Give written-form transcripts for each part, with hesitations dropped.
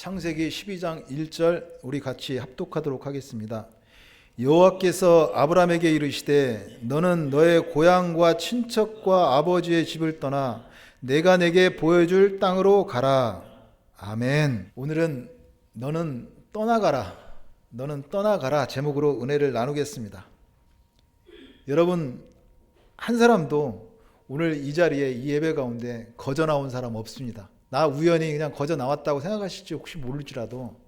창세기 12장 1절 우리 같이 합독하도록 하겠습니다. 여호와께서 아브라함에게 이르시되 너는 너의 고향과 친척과 아버지의 집을 떠나 내가 내게 보여줄 땅으로 가라. 아멘. 오늘은 너는 떠나가라 제목으로 은혜를 나누겠습니다. 여러분, 한 사람도 오늘 이 자리에 이 예배 가운데 거저 나온 사람 없습니다. 나 우연히 그냥 거저 나왔다고 생각하실지 혹시 모를지라도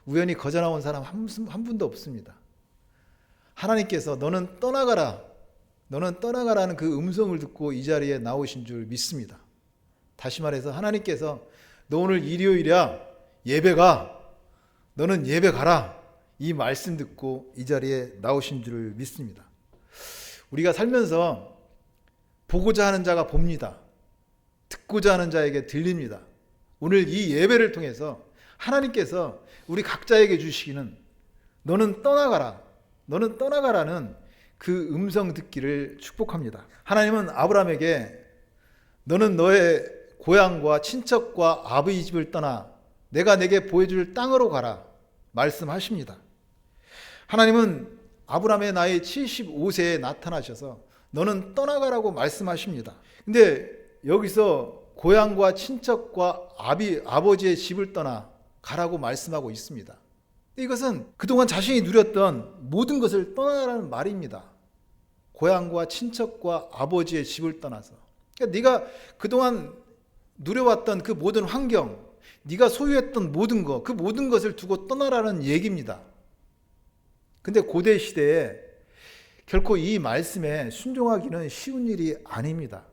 우연히 거저 나온 사람 한 분도 없습니다. 하나님께서 너는 떠나가라는 그 음성을 듣고 이 자리에 나오신 줄 믿습니다. 다시 말해서 하나님께서 너 오늘 일요일이야, 예배가, 너는 예배 가라, 이 말씀 듣고 이 자리에 나오신 줄 믿습니다. 우리가 살면서 보고자 하는 자가 봅니다. 듣고자 하는 자에게 들립니다. 오늘 이 예배를 통해서 하나님께서 우리 각자에게 주시기는 너는 떠나가라는 그 음성 듣기를 축복합니다. 하나님은 아브라함에게 너는 너의 고향과 친척과 아버지 집을 떠나 내가 내게 보여줄 땅으로 가라 말씀하십니다. 하나님은 아브라함의 나이 75세에 나타나셔서 너는 떠나가라고 말씀하십니다. 근데 여기서 고향과 친척과 아버지의 집을 떠나 가라고 말씀하고 있습니다. 이것은 그동안 자신이 누렸던 모든 것을 떠나라는 말입니다. 고향과 친척과 아버지의 집을 떠나서. 그러니까 네가 그동안 누려왔던 그 모든 환경, 네가 소유했던 모든 것, 그 모든 것을 두고 떠나라는 얘기입니다. 근데 고대 시대에 결코 이 말씀에 순종하기는 쉬운 일이 아닙니다.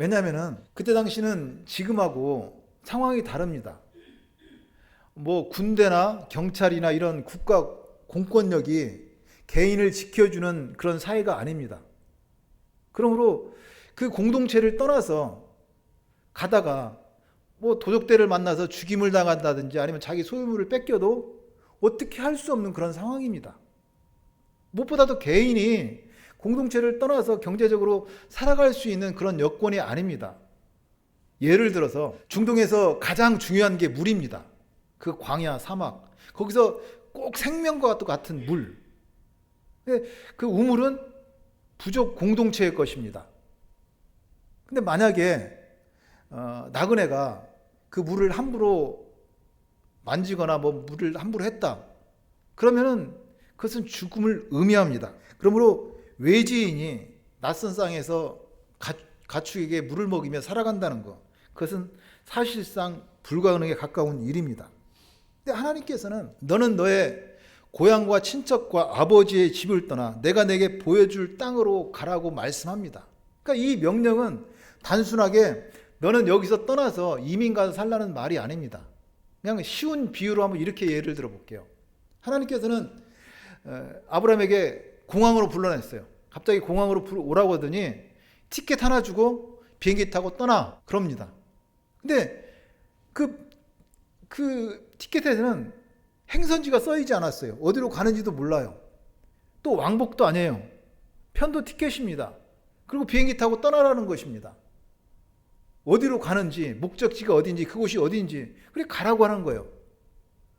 왜냐하면 그때 당시는 지금하고 상황이 다릅니다. 군대나 경찰이나 이런 국가 공권력이 개인을 지켜주는 그런 사회가 아닙니다. 그러므로 그 공동체를 떠나서 가다가 도적대를 만나서 죽임을 당한다든지 아니면 자기 소유물을 뺏겨도 어떻게 할 수 없는 그런 상황입니다. 무엇보다도 개인이 공동체를 떠나서 경제적으로 살아갈 수 있는 그런 여건이 아닙니다. 예를 들어서 중동에서 가장 중요한 게 물입니다. 그 광야, 사막, 거기서 꼭 생명과 같은 물. 그 우물은 부족 공동체의 것입니다. 근데 만약에 나그네가 그 물을 함부로 만지거나 물을 함부로 했다, 그러면은 그것은 죽음을 의미합니다. 그러므로 외지인이 낯선 땅에서 가축에게 물을 먹이며 살아간다는 것, 그것은 사실상 불가능에 가까운 일입니다. 근데 하나님께서는 너는 너의 고향과 친척과 아버지의 집을 떠나 내가 내게 보여줄 땅으로 가라고 말씀합니다. 그러니까 이 명령은 단순하게 너는 여기서 떠나서 이민 가서 살라는 말이 아닙니다. 그냥 쉬운 비유로 한번 이렇게 예를 들어 볼게요. 하나님께서는 아브라함에게 공항으로 불러냈어요. 갑자기 공항으로 오라고 하더니 티켓 하나 주고 비행기 타고 떠나 그럽니다. 근데 그 티켓에는 행선지가 써있지 않았어요. 어디로 가는지도 몰라요. 또 왕복도 아니에요. 편도 티켓입니다. 그리고 비행기 타고 떠나라는 것입니다. 어디로 가는지, 목적지가 어딘지, 그곳이 어딘지 그래 가라고 하는 거예요.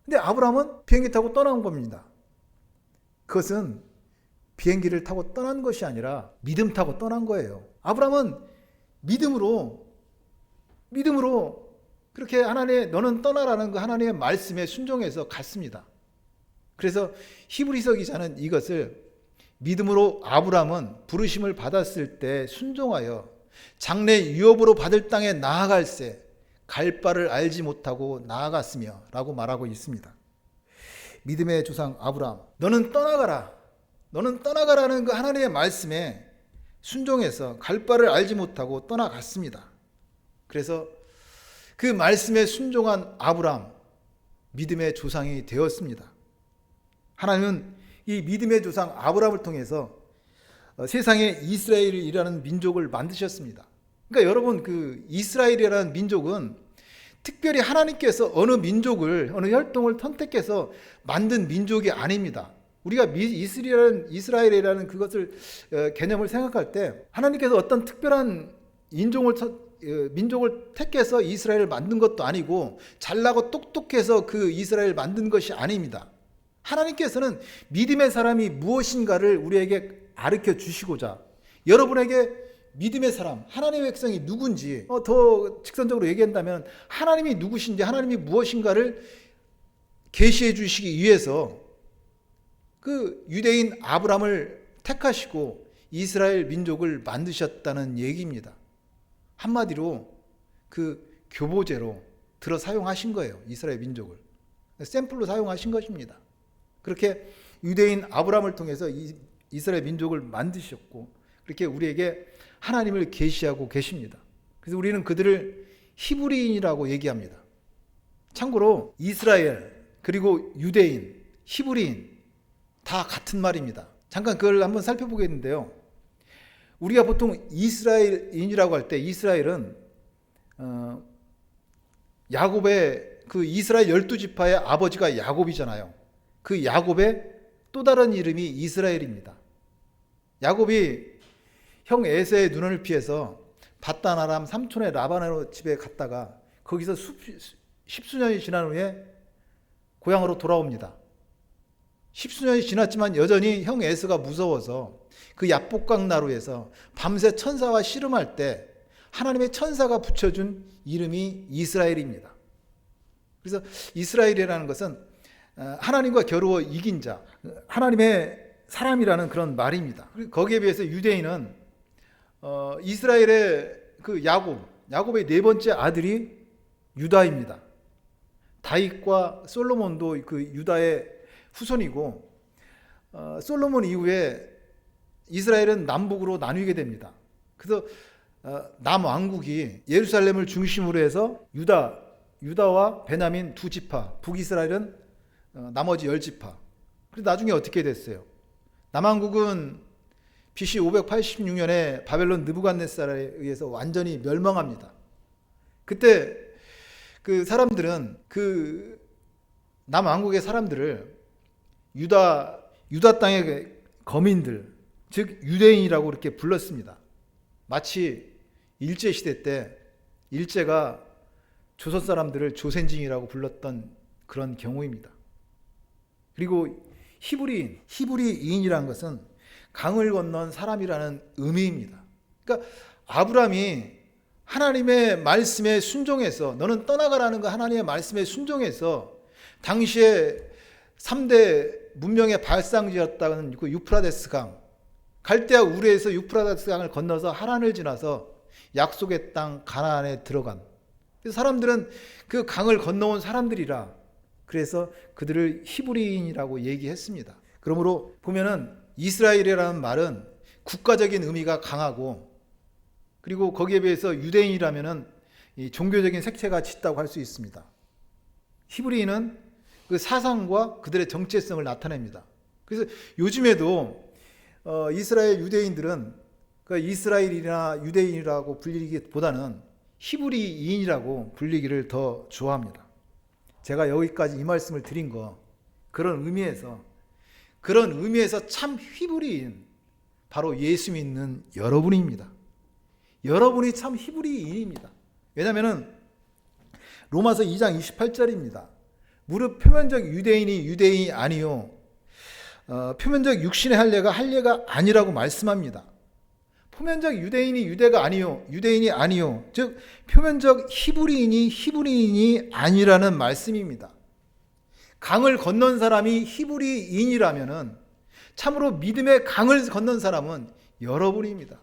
근데 아브라함은 비행기 타고 떠난 겁니다. 그것은 비행기를 타고 떠난 것이 아니라 믿음 타고 떠난 거예요. 아브라함은 믿음으로 그렇게 너는 떠나라는 그 하나님의 말씀에 순종해서 갔습니다. 그래서 히브리서 기자는 이것을 믿음으로 아브라함은 부르심을 받았을 때 순종하여 장래 유업으로 받을 땅에 나아갈새 갈 바를 알지 못하고 나아갔으며 라고 말하고 있습니다. 믿음의 조상 아브라함, 너는 떠나가라는 그 하나님의 말씀에 순종해서 갈 바를 알지 못하고 떠나갔습니다. 그래서 그 말씀에 순종한 아브라함, 믿음의 조상이 되었습니다. 하나님은 이 믿음의 조상 아브라함을 통해서 세상에 이스라엘이라는 민족을 만드셨습니다. 그러니까 여러분, 그 이스라엘이라는 민족은 특별히 하나님께서 어느 혈통을 선택해서 만든 민족이 아닙니다. 우리가 이스라엘이라는 그것을 개념을 생각할 때 하나님께서 어떤 특별한 인종을 민족을 택해서 이스라엘을 만든 것도 아니고 잘나고 똑똑해서 그 이스라엘을 만든 것이 아닙니다. 하나님께서는 믿음의 사람이 무엇인가를 우리에게 가르쳐 주시고자 여러분에게 믿음의 사람, 하나님의 백성이 누군지 더 직선적으로 얘기한다면 하나님이 누구신지 하나님이 무엇인가를 계시해 주시기 위해서 그 유대인 아브라함을 택하시고 이스라엘 민족을 만드셨다는 얘기입니다. 한마디로 그 교보제로 들어 사용하신 거예요. 이스라엘 민족을 샘플로 사용하신 것입니다. 그렇게 유대인 아브라함을 통해서 이스라엘 민족을 만드셨고 그렇게 우리에게 하나님을 계시하고 계십니다. 그래서 우리는 그들을 히브리인이라고 얘기합니다. 참고로 이스라엘 그리고 유대인, 히브리인 다 같은 말입니다. 잠깐 그걸 한번 살펴보겠는데요. 우리가 보통 이스라엘인이라고 할 때 이스라엘은 야곱의 그 이스라엘 12지파의 아버지가 야곱이잖아요. 그 야곱의 또 다른 이름이 이스라엘입니다. 야곱이 형 에서의 눈을 피해서 밧단 아람 삼촌의 라반의 집에 갔다가 거기서 십수년이 지난 후에 고향으로 돌아옵니다. 십수년이 지났지만 여전히 형 에서가 무서워서 그 야복강 나루에서 밤새 천사와 씨름할 때 하나님의 천사가 붙여준 이름이 이스라엘입니다. 그래서 이스라엘이라는 것은 하나님과 겨루어 이긴 자, 하나님의 사람이라는 그런 말입니다. 거기에 비해서 유대인은 이스라엘의 그 야곱의 네 번째 아들이 유다입니다. 다윗과 솔로몬도 그 유다의 후손이고 솔로몬 이후에 이스라엘은 남북으로 나뉘게 됩니다. 그래서 남왕국이 예루살렘을 중심으로 해서 유다와 베냐민 두 지파, 북이스라엘은 나머지 10지파. 그래서 나중에 어떻게 됐어요? 남왕국은 BC 586년에 바벨론 느부갓네살에 의해서 완전히 멸망합니다. 그때 그 사람들은 그 남왕국의 사람들을 유다 땅의 거민들, 즉 유대인이라고 이렇게 불렀습니다. 마치 일제시대 때 일제가 조선 사람들을 조센징이라고 불렀던 그런 경우입니다. 그리고 히브리인이라는 것은 강을 건넌 사람이라는 의미입니다. 그러니까 아브라함이 하나님의 말씀에 순종해서 너는 떠나가라는 거 하나님의 말씀에 순종해서 당시에 3대 문명의 발상지였다는 그 유프라데스 강, 갈대아 우르에서 유프라데스 강을 건너서 하란을 지나서 약속의 땅 가나안에 들어간, 그래서 사람들은 그 강을 건너온 사람들이라 그래서 그들을 히브리인이라고 얘기했습니다. 그러므로 보면은 이스라엘이라는 말은 국가적인 의미가 강하고 그리고 거기에 비해서 유대인이라면은 이 종교적인 색채가 짙다고 할 수 있습니다. 히브리인은 그 사상과 그들의 정체성을 나타냅니다. 그래서 요즘에도 이스라엘 유대인들은 그 이스라엘이나 유대인이라고 불리기보다는 히브리인이라고 불리기를 더 좋아합니다. 제가 여기까지 이 말씀을 드린 거 그런 의미에서 참 히브리인 바로 예수 믿는 여러분입니다. 여러분이 참 히브리인입니다. 왜냐하면 로마서 2장 28절입니다. 무릇 표면적 유대인이 아니요 표면적 육신의 할례가 아니라고 말씀합니다. 표면적 유대인이 아니요 즉 표면적 히브리인이 아니라는 말씀입니다. 강을 건넌 사람이 히브리인이라면은 참으로 믿음의 강을 건넌 사람은 여러분입니다.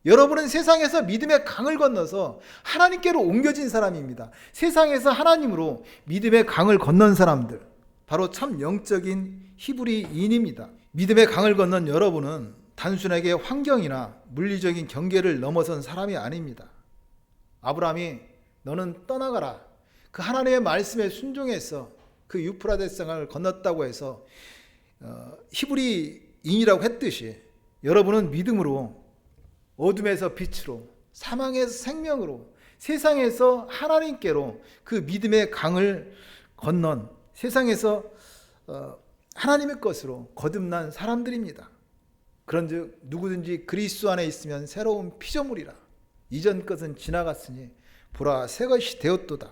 여러분은 세상에서 믿음의 강을 건너서 하나님께로 옮겨진 사람입니다. 세상에서 하나님으로 믿음의 강을 건넌 사람들, 바로 참 영적인 히브리인입니다. 믿음의 강을 건넌 여러분은 단순하게 환경이나 물리적인 경계를 넘어선 사람이 아닙니다. 아브라함이 너는 떠나가라, 그 하나님의 말씀에 순종해서 그 유프라데스 강을 건넜다고 해서 히브리인이라고 했듯이 여러분은 믿음으로 어둠에서 빛으로, 사망에서 생명으로, 세상에서 하나님께로 그 믿음의 강을 건넌 세상에서 하나님의 것으로 거듭난 사람들입니다. 그런즉 누구든지 그리스도 안에 있으면 새로운 피조물이라. 이전 것은 지나갔으니 보라 새 것이 되었도다.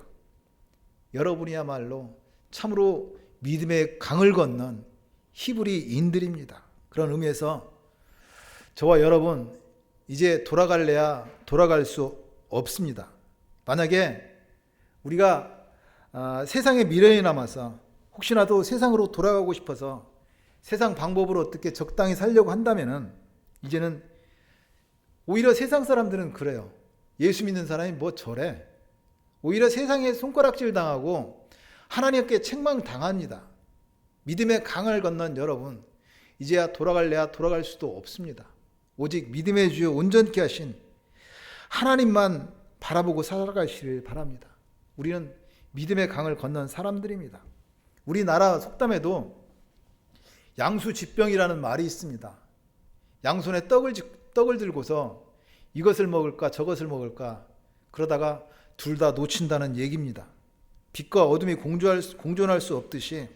여러분이야말로 참으로 믿음의 강을 건넌 히브리인들입니다. 그런 의미에서 저와 여러분 이제 돌아갈래야 돌아갈 수 없습니다. 만약에 우리가 세상의 미련이 남아서 혹시나도 세상으로 돌아가고 싶어서 세상 방법으로 어떻게 적당히 살려고 한다면은 이제는 오히려 세상 사람들은 그래요. 예수 믿는 사람이 뭐 저래. 오히려 세상에 손가락질 당하고 하나님께 책망 당합니다. 믿음의 강을 건넌 여러분, 이제야 돌아갈래야 돌아갈 수도 없습니다. 오직 믿음의 주여 온전케 하신 하나님만 바라보고 살아가시길 바랍니다. 우리는 믿음의 강을 건넌 사람들입니다. 우리나라 속담에도 양수지병이라는 말이 있습니다. 양손에 떡을 들고서 이것을 먹을까 저것을 먹을까 그러다가 둘 다 놓친다는 얘기입니다. 빛과 어둠이 공존할 수 없듯이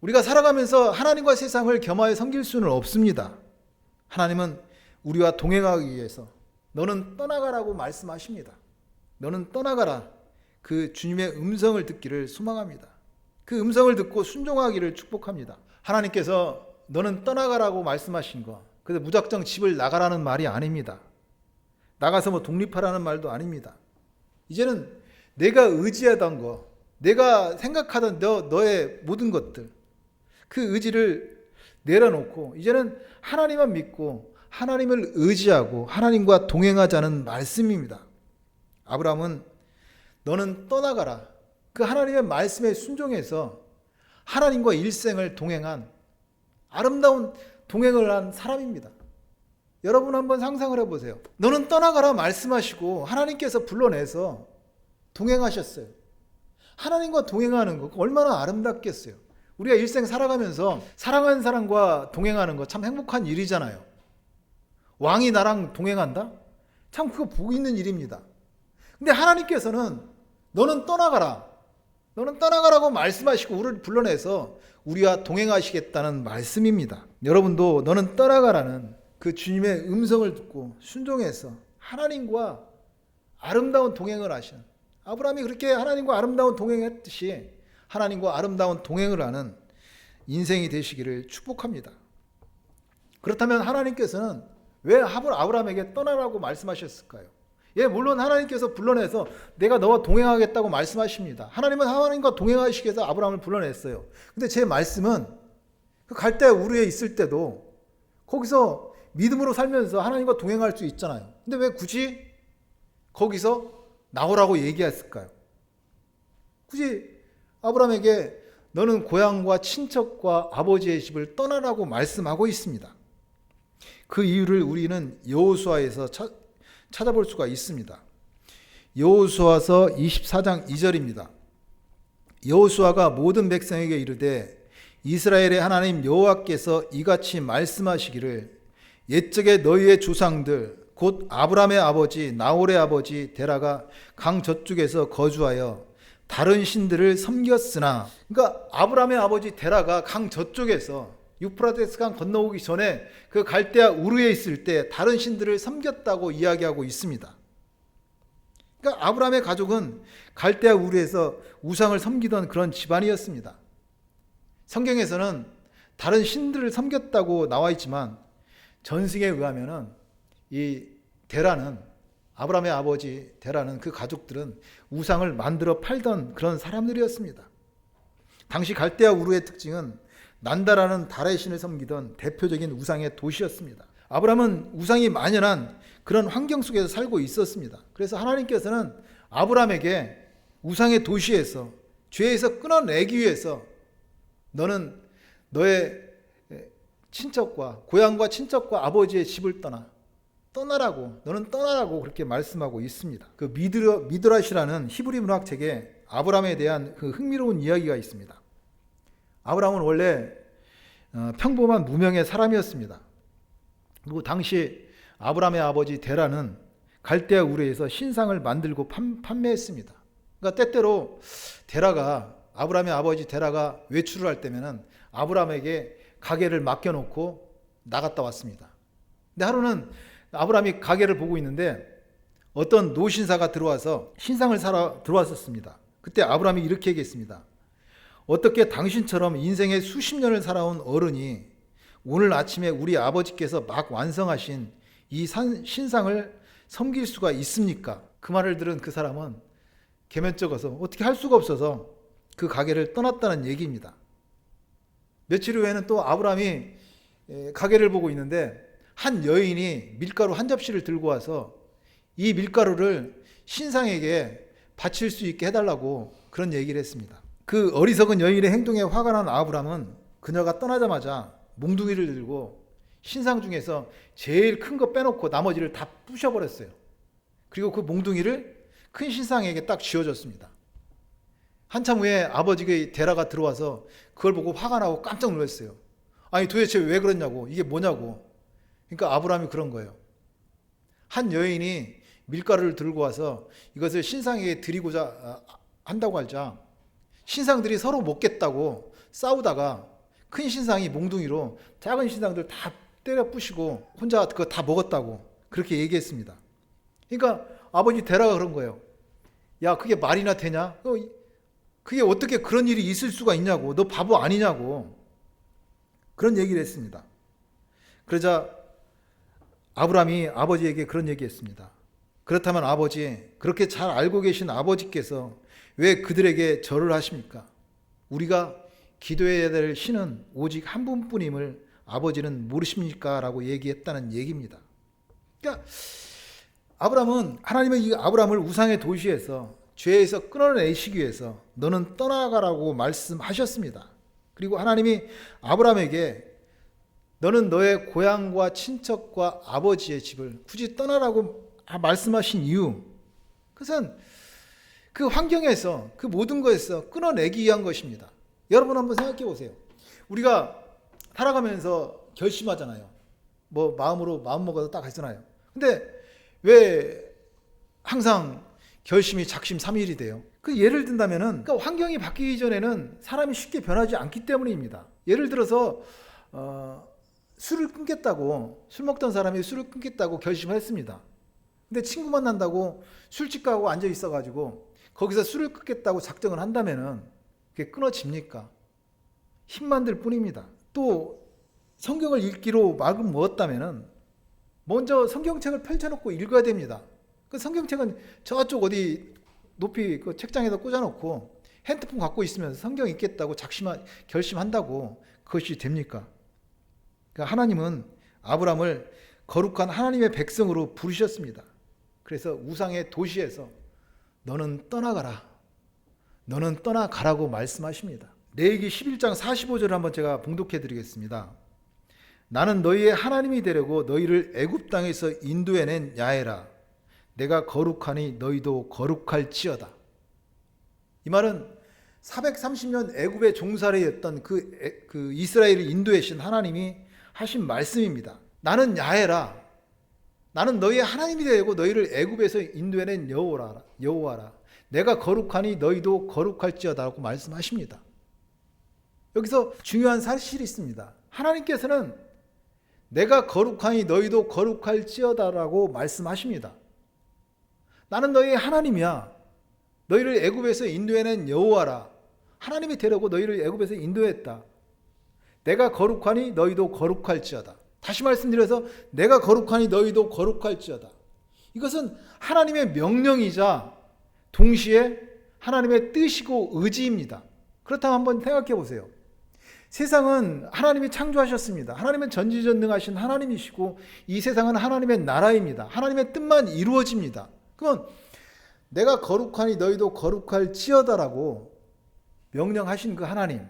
우리가 살아가면서 하나님과 세상을 겸하여 섬길 수는 없습니다. 하나님은 우리와 동행하기 위해서 너는 떠나가라고 말씀하십니다. 너는 떠나가라. 그 주님의 음성을 듣기를 소망합니다. 그 음성을 듣고 순종하기를 축복합니다. 하나님께서 너는 떠나가라고 말씀하신 거, 그래서 무작정 집을 나가라는 말이 아닙니다. 나가서 뭐 독립하라는 말도 아닙니다. 이제는 내가 의지하던 거, 내가 생각하던 너의 모든 것들, 그 의지를 내려놓고 이제는 하나님만 믿고 하나님을 의지하고 하나님과 동행하자는 말씀입니다. 아브라함은 너는 떠나가라. 그 하나님의 말씀에 순종해서 하나님과 일생을 동행한 아름다운 동행을 한 사람입니다. 여러분 한번 상상을 해보세요. 너는 떠나가라 말씀하시고 하나님께서 불러내서 동행하셨어요. 하나님과 동행하는 거 얼마나 아름답겠어요. 우리가 일생 살아가면서 사랑하는 사람과 동행하는 거 참 행복한 일이잖아요. 왕이 나랑 동행한다? 참 그거 복 있는 일입니다. 근데 하나님께서는 너는 떠나가라. 너는 떠나가라고 말씀하시고 우리를 불러내서 우리와 동행하시겠다는 말씀입니다. 여러분도 너는 떠나가라는 그 주님의 음성을 듣고 순종해서 하나님과 아름다운 동행을 하신, 아브라함이 그렇게 하나님과 아름다운 동행했듯이 하나님과 아름다운 동행을 하는 인생이 되시기를 축복합니다. 그렇다면 하나님께서는 왜 아브라함에게 떠나라고 말씀하셨을까요? 예, 물론 하나님께서 불러내서 내가 너와 동행하겠다고 말씀하십니다. 하나님은 하나님과 동행하시기 위해서 아브라함을 불러냈어요. 근데 제 말씀은 그 갈대아 우르에 있을 때도 거기서 믿음으로 살면서 하나님과 동행할 수 있잖아요. 근데 왜 굳이 거기서 나오라고 얘기했을까요? 굳이 아브라함에게 너는 고향과 친척과 아버지의 집을 떠나라고 말씀하고 있습니다. 그 이유를 우리는 여호수아에서 찾아볼 수가 있습니다. 여호수아서 24장 2절입니다. 여호수아가 모든 백성에게 이르되 이스라엘의 하나님 여호와께서 이같이 말씀하시기를 옛적에 너희의 조상들 곧 아브라함의 아버지 나홀의 아버지 데라가 강 저쪽에서 거주하여 다른 신들을 섬겼으나, 그러니까 아브라함의 아버지 데라가 강 저쪽에서 유프라테스 강 건너오기 전에 그 갈대아 우르에 있을 때 다른 신들을 섬겼다고 이야기하고 있습니다. 그러니까 아브라함의 가족은 갈대아 우르에서 우상을 섬기던 그런 집안이었습니다. 성경에서는 다른 신들을 섬겼다고 나와 있지만 전승에 의하면은 이 데라는, 아브라함의 아버지 데라는, 그 가족들은 우상을 만들어 팔던 그런 사람들이었습니다. 당시 갈대아 우르의 특징은 난다라는 달의 신을 섬기던 대표적인 우상의 도시였습니다. 아브라함은 우상이 만연한 그런 환경 속에서 살고 있었습니다. 그래서 하나님께서는 아브라함에게 우상의 도시에서, 죄에서 끊어내기 위해서 너는 너의 친척과 고향과 친척과 아버지의 집을 떠나라고, 너는 떠나라고 그렇게 말씀하고 있습니다. 그 미드라시라는 히브리 문학책에 아브라함에 대한 그 흥미로운 이야기가 있습니다. 아브라함은 원래 평범한 무명의 사람이었습니다. 그리고 당시 아브라함의 아버지 데라는 갈대아 우르에서 신상을 만들고 판매했습니다. 그러니까 때때로 아브라함의 아버지 데라가 외출을 할 때면은 아브라함에게 가게를 맡겨놓고 나갔다 왔습니다. 근데 하루는 아브라함이 가게를 보고 있는데 어떤 노신사가 들어와서 신상을 사러 들어왔었습니다. 그때 아브라함이 이렇게 얘기했습니다. 어떻게 당신처럼 인생의 수십 년을 살아온 어른이 오늘 아침에 우리 아버지께서 막 완성하신 이 신상을 섬길 수가 있습니까? 그 말을 들은 그 사람은 개면쩍어서 어떻게 할 수가 없어서 그 가게를 떠났다는 얘기입니다. 며칠 후에는 또 아브라함이 가게를 보고 있는데 한 여인이 밀가루 한 접시를 들고 와서 이 밀가루를 신상에게 바칠 수 있게 해달라고 그런 얘기를 했습니다. 그 어리석은 여인의 행동에 화가 난 아브라함은 그녀가 떠나자마자 몽둥이를 들고 신상 중에서 제일 큰 거 빼놓고 나머지를 다 부셔버렸어요. 그리고 그 몽둥이를 큰 신상에게 딱 쥐어줬습니다. 한참 후에 아버지의 데라가 들어와서 그걸 보고 화가 나고 깜짝 놀랐어요. 아니 도대체 왜 그랬냐고, 이게 뭐냐고. 그러니까 아브라함이 그런 거예요. 한 여인이 밀가루를 들고 와서 이것을 신상에게 드리고자 한다고 하자 신상들이 서로 먹겠다고 싸우다가 큰 신상이 몽둥이로 작은 신상들 다 때려 부시고 혼자 그거 다 먹었다고 그렇게 얘기했습니다. 그러니까 아버지 데라가 그런 거예요. 야, 그게 말이나 되냐? 그게 어떻게 그런 일이 있을 수가 있냐고. 너 바보 아니냐고. 그런 얘기를 했습니다. 그러자 아브라함이 아버지에게 그런 얘기했습니다. 그렇다면 아버지, 그렇게 잘 알고 계신 아버지께서 왜 그들에게 절을 하십니까? 우리가 기도해야 될 신은 오직 한 분뿐임을 아버지는 모르십니까? 라고 얘기했다는 얘기입니다. 그러니까 아브라함은 하나님은 이 아브라함을 우상의 도시에서 죄에서 끊어내시기 위해서 너는 떠나가라고 말씀하셨습니다. 그리고 하나님이 아브라함에게 너는 너의 고향과 친척과 아버지의 집을 굳이 떠나라고 말씀하신 이유, 그것은 그 환경에서 그 모든 것에서 끊어내기 위한 것입니다. 여러분 한번 생각해 보세요. 우리가 살아가면서 결심하잖아요. 뭐 마음으로 마음 먹어서 딱 하잖아요. 근데 왜 항상 결심이 작심삼일이 돼요? 그 예를 든다면은 그러니까 환경이 바뀌기 전에는 사람이 쉽게 변하지 않기 때문입니다. 예를 들어서 술을 끊겠다고, 술 먹던 사람이 술을 끊겠다고 결심을 했습니다. 근데 친구 만난다고 술집 가고 앉아 있어가지고 거기서 술을 끊겠다고 작정을 한다면은 그게 끊어집니까? 힘만 들 뿐입니다. 또 성경을 읽기로 마음 먹었다면은 먼저 성경책을 펼쳐놓고 읽어야 됩니다. 그 성경책은 저쪽 어디 높이 그 책장에다 꽂아놓고 핸드폰 갖고 있으면서 성경 읽겠다고 결심한다고 그것이 됩니까? 그러니까 하나님은 아브라함을 거룩한 하나님의 백성으로 부르셨습니다. 그래서 우상의 도시에서 너는 떠나가라. 너는 떠나가라고 말씀하십니다. 레위기 11장 45절을 한번 제가 봉독해 드리겠습니다. 나는 너희의 하나님이 되려고 너희를 애굽 땅에서 인도해낸 야훼라. 내가 거룩하니 너희도 거룩할지어다. 이 말은 430년 애굽의 종살이였던 그 이스라엘을 인도하신 하나님이 하신 말씀입니다. 나는 야훼라. 나는 너희의 하나님이 되고 너희를 애굽에서 인도해낸 여호와라. 내가 거룩하니 너희도 거룩할지어다라고 말씀하십니다. 여기서 중요한 사실이 있습니다. 하나님께서는 내가 거룩하니 너희도 거룩할지어다라고 말씀하십니다. 나는 너희의 하나님이야. 너희를 애굽에서 인도해낸 여호와라. 하나님이 되려고 너희를 애굽에서 인도했다. 내가 거룩하니 너희도 거룩할지어다. 다시 말씀드려서 내가 거룩하니 너희도 거룩할지어다. 이것은 하나님의 명령이자 동시에 하나님의 뜻이고 의지입니다. 그렇다면 한번 생각해 보세요. 세상은 하나님이 창조하셨습니다. 하나님은 전지전능하신 하나님이시고 이 세상은 하나님의 나라입니다. 하나님의 뜻만 이루어집니다. 그건 내가 거룩하니 너희도 거룩할지어다라고 명령하신 그 하나님,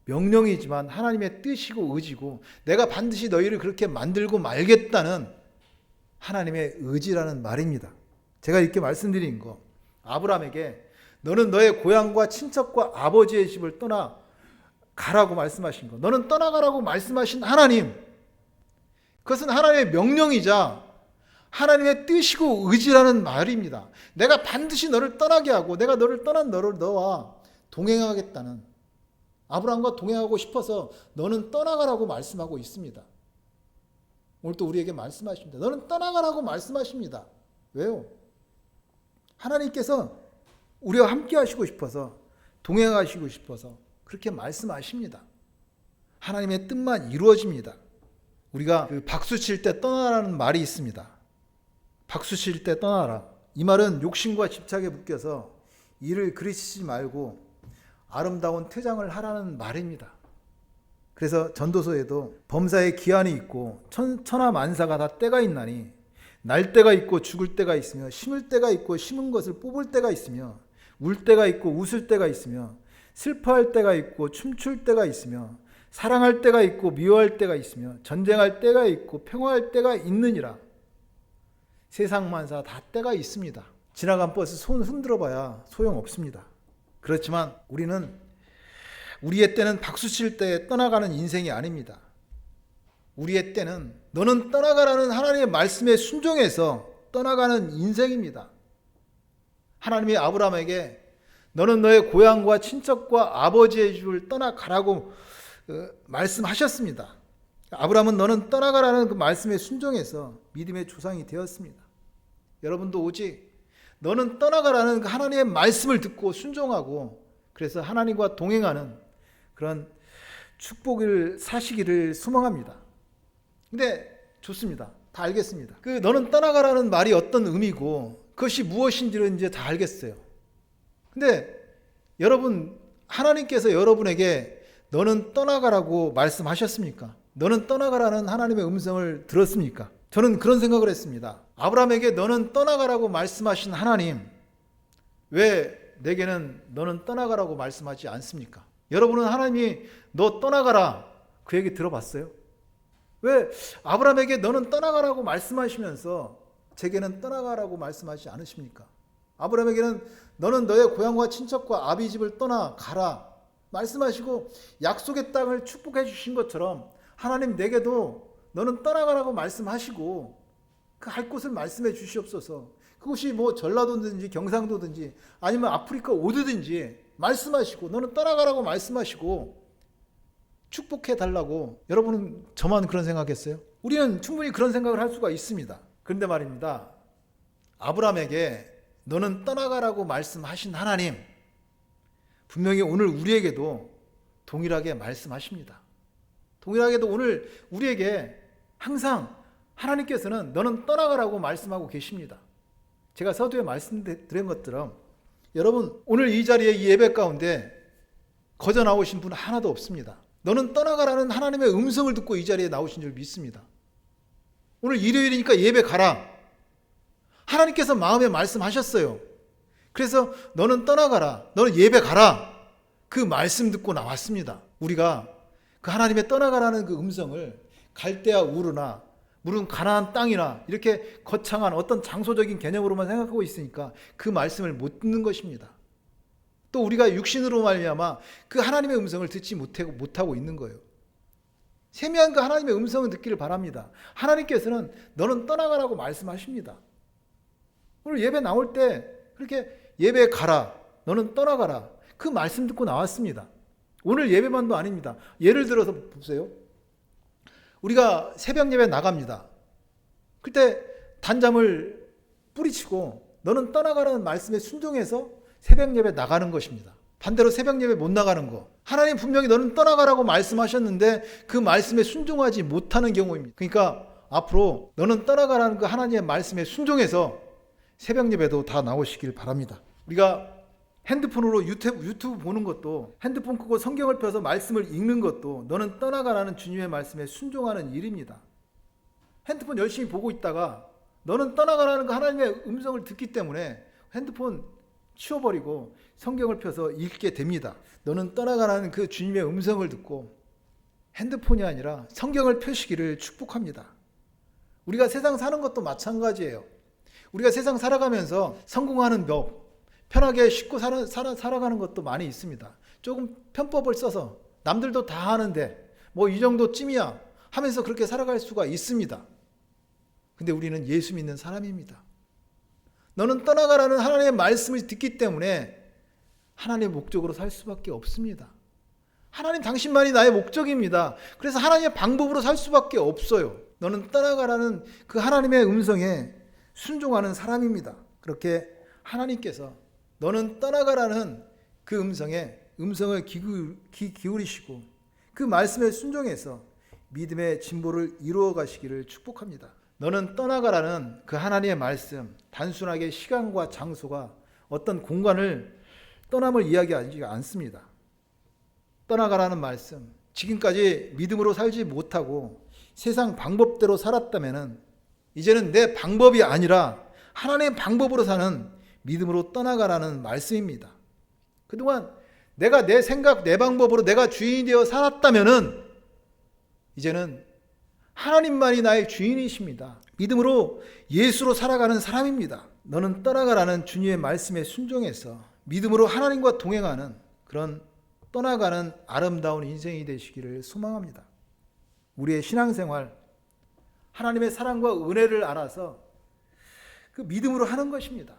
명령이지만 하나님의 뜻이고 의지고 내가 반드시 너희를 그렇게 만들고 말겠다는 하나님의 의지라는 말입니다. 제가 이렇게 말씀드린 거, 아브라함에게 너는 너의 고향과 친척과 아버지의 집을 떠나 가라고 말씀하신 거, 너는 떠나가라고 말씀하신 하나님, 그것은 하나님의 명령이자 하나님의 뜻이고 의지라는 말입니다. 내가 반드시 너를 떠나게 하고 내가 너를 떠난 너와 동행하겠다는, 아브라함과 동행하고 싶어서 너는 떠나가라고 말씀하고 있습니다. 오늘 또 우리에게 말씀하십니다. 너는 떠나가라고 말씀하십니다. 왜요? 하나님께서 우리와 함께 하시고 싶어서, 동행하시고 싶어서 그렇게 말씀하십니다. 하나님의 뜻만 이루어집니다. 우리가 박수 칠 때 떠나라는 말이 있습니다. 박수 칠 때 떠나라. 이 말은 욕심과 집착에 묶여서 일을 그르치지 말고 아름다운 퇴장을 하라는 말입니다. 그래서 전도서에도 범사에 기한이 있고 천하만사가 다 때가 있나니 날 때가 있고 죽을 때가 있으며 심을 때가 있고 심은 것을 뽑을 때가 있으며 울 때가 있고 웃을 때가 있으며 슬퍼할 때가 있고 춤출 때가 있으며 사랑할 때가 있고 미워할 때가 있으며 전쟁할 때가 있고 평화할 때가 있느니라. 세상 만사 다 때가 있습니다. 지나간 버스 손 흔들어 봐야 소용없습니다. 그렇지만 우리의 때는 박수 칠 때 떠나가는 인생이 아닙니다. 우리의 때는 너는 떠나가라는 하나님의 말씀에 순종해서 떠나가는 인생입니다. 하나님이 아브라함에게 너는 너의 고향과 친척과 아버지의 집을 떠나가라고 말씀하셨습니다. 아브라함은 너는 떠나가라는 그 말씀에 순종해서 믿음의 조상이 되었습니다. 여러분도 오직 너는 떠나가라는 그 하나님의 말씀을 듣고 순종하고 그래서 하나님과 동행하는 그런 축복을 사시기를 소망합니다. 근데 좋습니다. 다 알겠습니다. 그 너는 떠나가라는 말이 어떤 의미고 그것이 무엇인지를 이제 다 알겠어요. 근데 여러분, 하나님께서 여러분에게 너는 떠나가라고 말씀하셨습니까? 너는 떠나가라는 하나님의 음성을 들었습니까? 저는 그런 생각을 했습니다. 아브라함에게 너는 떠나가라고 말씀하신 하나님, 왜 내게는 너는 떠나가라고 말씀하지 않습니까? 여러분은 하나님이 너 떠나가라 그 얘기 들어봤어요? 왜 아브라함에게 너는 떠나가라고 말씀하시면서 제게는 떠나가라고 말씀하지 않으십니까? 아브라함에게는 너는 너의 고향과 친척과 아비 집을 떠나 가라 말씀하시고 약속의 땅을 축복해 주신 것처럼 하나님 내게도 너는 떠나가라고 말씀하시고 그 할 곳을 말씀해 주시옵소서. 그곳이 뭐 전라도든지 경상도든지 아니면 아프리카 어디든지 말씀하시고 너는 떠나가라고 말씀하시고 축복해 달라고. 여러분은 저만 그런 생각했어요? 우리는 충분히 그런 생각을 할 수가 있습니다. 그런데 말입니다. 아브라함에게 너는 떠나가라고 말씀하신 하나님, 분명히 오늘 우리에게도 동일하게 말씀하십니다. 동일하게도 오늘 우리에게 항상 하나님께서는 너는 떠나가라고 말씀하고 계십니다. 제가 서두에 말씀드린 것처럼 여러분, 오늘 이 자리에 이 예배 가운데 거저 나오신 분 하나도 없습니다. 너는 떠나가라는 하나님의 음성을 듣고 이 자리에 나오신 줄 믿습니다. 오늘 일요일이니까 예배 가라. 하나님께서 마음에 말씀하셨어요. 그래서 너는 떠나가라. 너는 예배 가라. 그 말씀 듣고 나왔습니다. 우리가 그 하나님의 떠나가라는 그 음성을 갈대아 우르나 물은 가나안 땅이나 이렇게 거창한 어떤 장소적인 개념으로만 생각하고 있으니까 그 말씀을 못 듣는 것입니다. 또 우리가 육신으로 말미암아 그 하나님의 음성을 듣지 못하고 있는 거예요. 세미한 그 하나님의 음성을 듣기를 바랍니다. 하나님께서는 너는 떠나가라고 말씀하십니다. 오늘 예배 나올 때 그렇게 예배 가라, 너는 떠나가라 그 말씀 듣고 나왔습니다. 오늘 예배만도 아닙니다. 예를 들어서 보세요. 우리가 새벽 예배 나갑니다. 그때 단잠을 뿌리치고 너는 떠나가라는 말씀에 순종해서 새벽 예배 나가는 것입니다. 반대로 새벽 예배 못 나가는 거. 하나님 분명히 너는 떠나가라고 말씀하셨는데 그 말씀에 순종하지 못하는 경우입니다. 그러니까 앞으로 너는 떠나가라는 그 하나님의 말씀에 순종해서 새벽 예배도 다 나오시길 바랍니다. 우리가 핸드폰으로 유튜브 보는 것도, 핸드폰 끄고 성경을 펴서 말씀을 읽는 것도 너는 떠나가라는 주님의 말씀에 순종하는 일입니다. 핸드폰 열심히 보고 있다가 너는 떠나가라는 그 하나님의 음성을 듣기 때문에 핸드폰 치워버리고 성경을 펴서 읽게 됩니다. 너는 떠나가라는 그 주님의 음성을 듣고 핸드폰이 아니라 성경을 펴시기를 축복합니다. 우리가 세상 사는 것도 마찬가지예요. 우리가 세상 살아가면서 성공하는 법, 편하게 쉽고 살아가는 것도 많이 있습니다. 조금 편법을 써서 남들도 다 하는데 뭐 이 정도쯤이야 하면서 그렇게 살아갈 수가 있습니다. 근데 우리는 예수 믿는 사람입니다. 너는 떠나가라는 하나님의 말씀을 듣기 때문에 하나님의 목적으로 살 수밖에 없습니다. 하나님 당신만이 나의 목적입니다. 그래서 하나님의 방법으로 살 수밖에 없어요. 너는 떠나가라는 그 하나님의 음성에 순종하는 사람입니다. 그렇게 하나님께서 너는 떠나가라는 그 음성을 귀 기울이시고 그 말씀에 순종해서 믿음의 진보를 이루어 가시기를 축복합니다. 너는 떠나가라는 그 하나님의 말씀, 단순하게 시간과 장소가 어떤 공간을 떠남을 이야기하지 않습니다. 떠나가라는 말씀, 지금까지 믿음으로 살지 못하고 세상 방법대로 살았다면 이제는 내 방법이 아니라 하나님의 방법으로 사는 믿음으로 떠나가라는 말씀입니다. 그동안 내가 내 생각, 내 방법으로 내가 주인이 되어 살았다면 이제는 하나님만이 나의 주인이십니다. 믿음으로 예수로 살아가는 사람입니다. 너는 떠나가라는 주님의 말씀에 순종해서 믿음으로 하나님과 동행하는 그런 떠나가는 아름다운 인생이 되시기를 소망합니다. 우리의 신앙생활, 하나님의 사랑과 은혜를 알아서 그 믿음으로 하는 것입니다.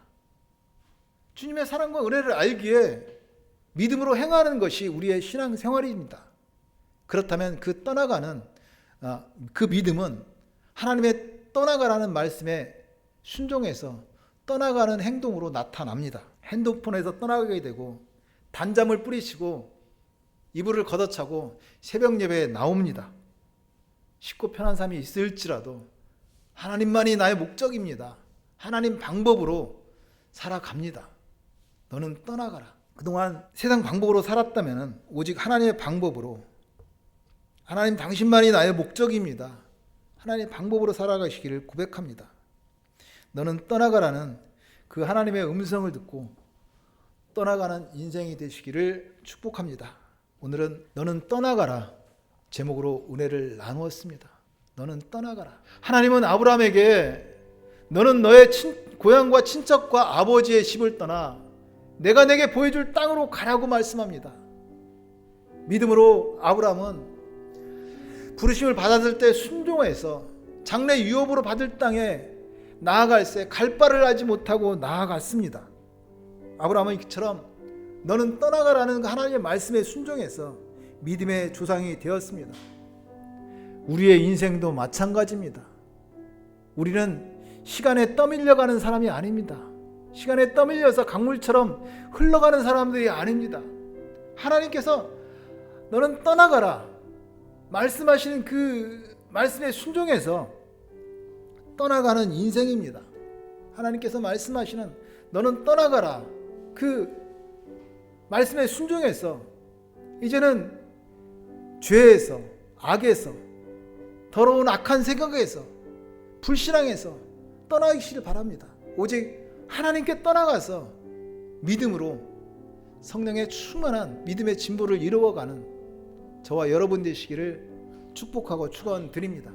주님의 사랑과 은혜를 알기에 믿음으로 행하는 것이 우리의 신앙생활입니다. 그렇다면 그 떠나가는 그 믿음은 하나님의 떠나가라는 말씀에 순종해서 떠나가는 행동으로 나타납니다. 핸드폰에서 떠나가게 되고 단잠을 뿌리치고 이불을 걷어차고 새벽 예배에 나옵니다. 쉽고 편한 삶이 있을지라도 하나님만이 나의 목적입니다. 하나님 방법으로 살아갑니다. 너는 떠나가라. 그동안 세상 방법으로 살았다면 오직 하나님의 방법으로, 하나님 당신만이 나의 목적입니다. 하나님의 방법으로 살아가시기를 고백합니다. 너는 떠나가라는 그 하나님의 음성을 듣고 떠나가는 인생이 되시기를 축복합니다. 오늘은 너는 떠나가라 제목으로 은혜를 나누었습니다. 너는 떠나가라. 하나님은 아브라함에게 너는 너의 고향과 친척과 아버지의 집을 떠나 내가 내게 보여줄 땅으로 가라고 말씀합니다. 믿음으로 아브라함은 부르심을 받았을 때 순종해서 장래 유업으로 받을 땅에 나아갈새 갈 바를 알지 못하고 나아갔습니다. 아브라함은 이처럼 너는 떠나가라는 하나님의 말씀에 순종해서 믿음의 조상이 되었습니다. 우리의 인생도 마찬가지입니다. 우리는 시간에 떠밀려가는 사람이 아닙니다. 시간에 떠밀려서 강물처럼 흘러가는 사람들이 아닙니다. 하나님께서 너는 떠나가라 말씀하시는 그 말씀에 순종해서 떠나가는 인생입니다. 하나님께서 말씀하시는 너는 떠나가라 그 말씀에 순종해서 이제는 죄에서, 악에서, 더러운 악한 생각에서, 불신앙에서 떠나기를 바랍니다. 오직 하나님께 떠나가서 믿음으로 성령의 충만한 믿음의 진보를 이루어가는 저와 여러분 되시기를 축복하고 축원드립니다.